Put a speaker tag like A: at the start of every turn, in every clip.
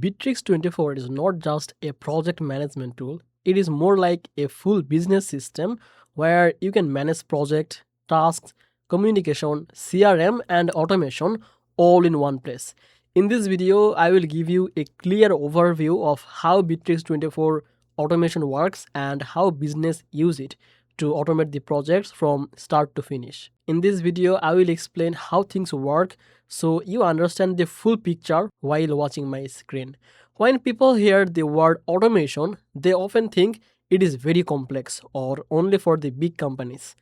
A: Bitrix24 is not just a project management tool, it is more like a full business system where you can manage project, tasks, communication, CRM, and automation all in one place. In this video, I will give you a clear overview of how Bitrix24 automation works and how business use it to automate the projects from start to finish. In this video, I will explain how things work so you understand the full picture while watching my screen. When people hear the word automation, they often think it is very complex or only for the big companies.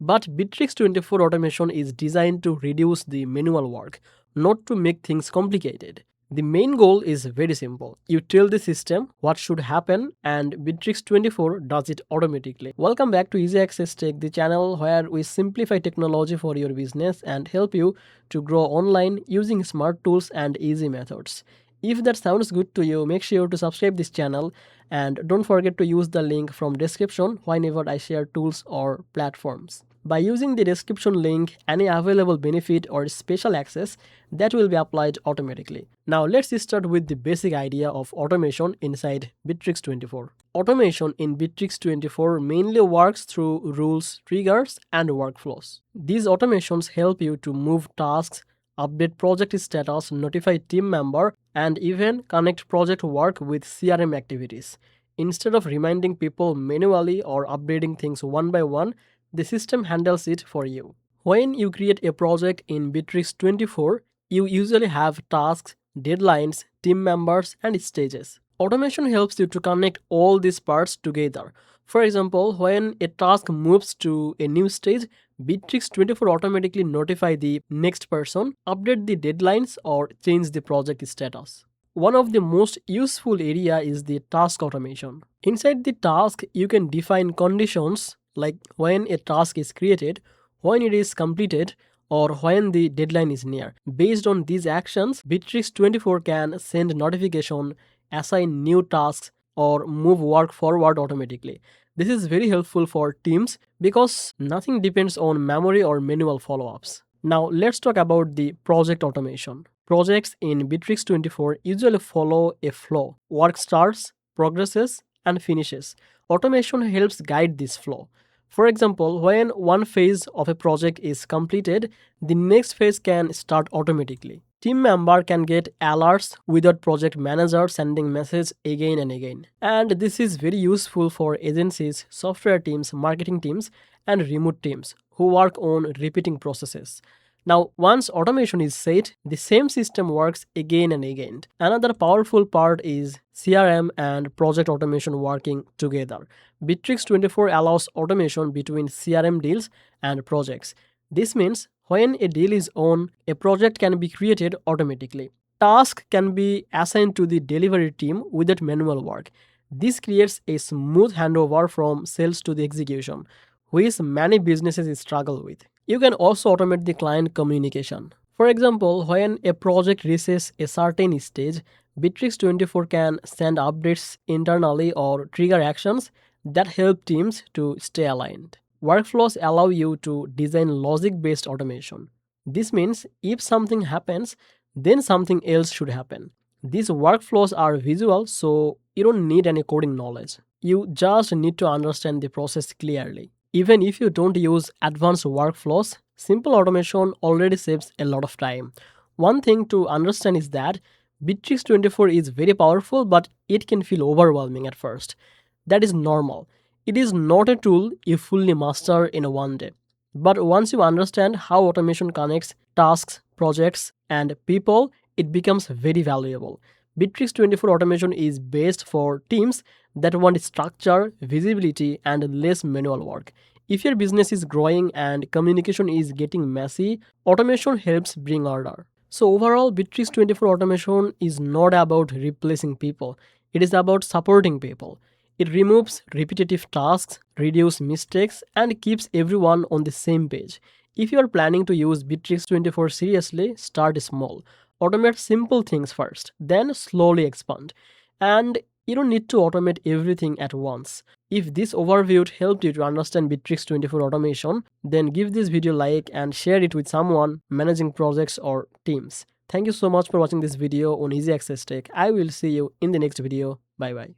A: But Bitrix24 automation is designed to reduce the manual work, not to make things complicated. The main goal is very simple. You tell the system what should happen and Bitrix24 does it automatically. Welcome back to Easy Access Tech, the channel where we simplify technology for your business and help you to grow online using smart tools and easy methods. If that sounds good to you, make sure to subscribe this channel and don't forget to use the link from description whenever I share tools or platforms. By using the description link, any available benefit or special access that will be applied automatically. Now let's start with the basic idea of automation inside Bitrix24. Automation in Bitrix24 mainly works through rules, triggers, and workflows. These automations help you to move tasks, update project status, notify team member, and even connect project work with CRM activities. Instead of reminding people manually or updating things one by one, the system handles it for you. When you create a project in Bitrix24, you usually have tasks, deadlines, team members, and stages. Automation helps you to connect all these parts together. For example, when a task moves to a new stage, Bitrix24 automatically notify the next person, update the deadlines, or change the project status. One of the most useful area is the task automation. Inside the task, you can define conditions like when a task is created, when it is completed, or when the deadline is near. Based on these actions, Bitrix24 can send notification, assign new tasks, or move work forward automatically. This is very helpful for teams because nothing depends on memory or manual follow-ups. Now let's talk about the project automation. Projects in Bitrix24 usually follow a flow. Work starts, progresses, and finishes. Automation helps guide this flow. For example, when one phase of a project is completed, the next phase can start automatically. Team member can get alerts without project manager sending message again and again. And this is very useful for agencies, software teams, marketing teams, and remote teams who work on repeating processes. Now, once automation is set, the same system works again and again. Another powerful part is CRM and project automation working together. Bitrix24 allows automation between CRM deals and projects. This means when a deal is on, a project can be created automatically. Tasks can be assigned to the delivery team without manual work. This creates a smooth handover from sales to the execution, which many businesses struggle with. You can also automate the client communication. For example, when a project reaches a certain stage, Bitrix24 can send updates internally or trigger actions that help teams to stay aligned. Workflows allow you to design logic-based automation. This means if something happens, then something else should happen. These workflows are visual, so you don't need any coding knowledge. You just need to understand the process clearly. Even if you don't use advanced workflows, simple automation already saves a lot of time. One thing to understand is that Bitrix24 is very powerful, but it can feel overwhelming at first. That is normal. It is not a tool you fully master in one day. But once you understand how automation connects tasks, projects, and people, it becomes very valuable. Bitrix24 automation is best for teams that want structure, visibility, and less manual work. If your business is growing and communication is getting messy, automation helps bring order. So overall, Bitrix24 automation is not about replacing people. It is about supporting people. It removes repetitive tasks, reduces mistakes, and keeps everyone on the same page. If you are planning to use Bitrix24 seriously, start small. Automate simple things first, then slowly expand. And you don't need to automate everything at once. If this overview helped you to understand Bitrix24 automation, then give this video a like and share it with someone managing projects or teams. Thank you so much for watching this video on Easy Access Tech. I will see you in the next video. Bye bye.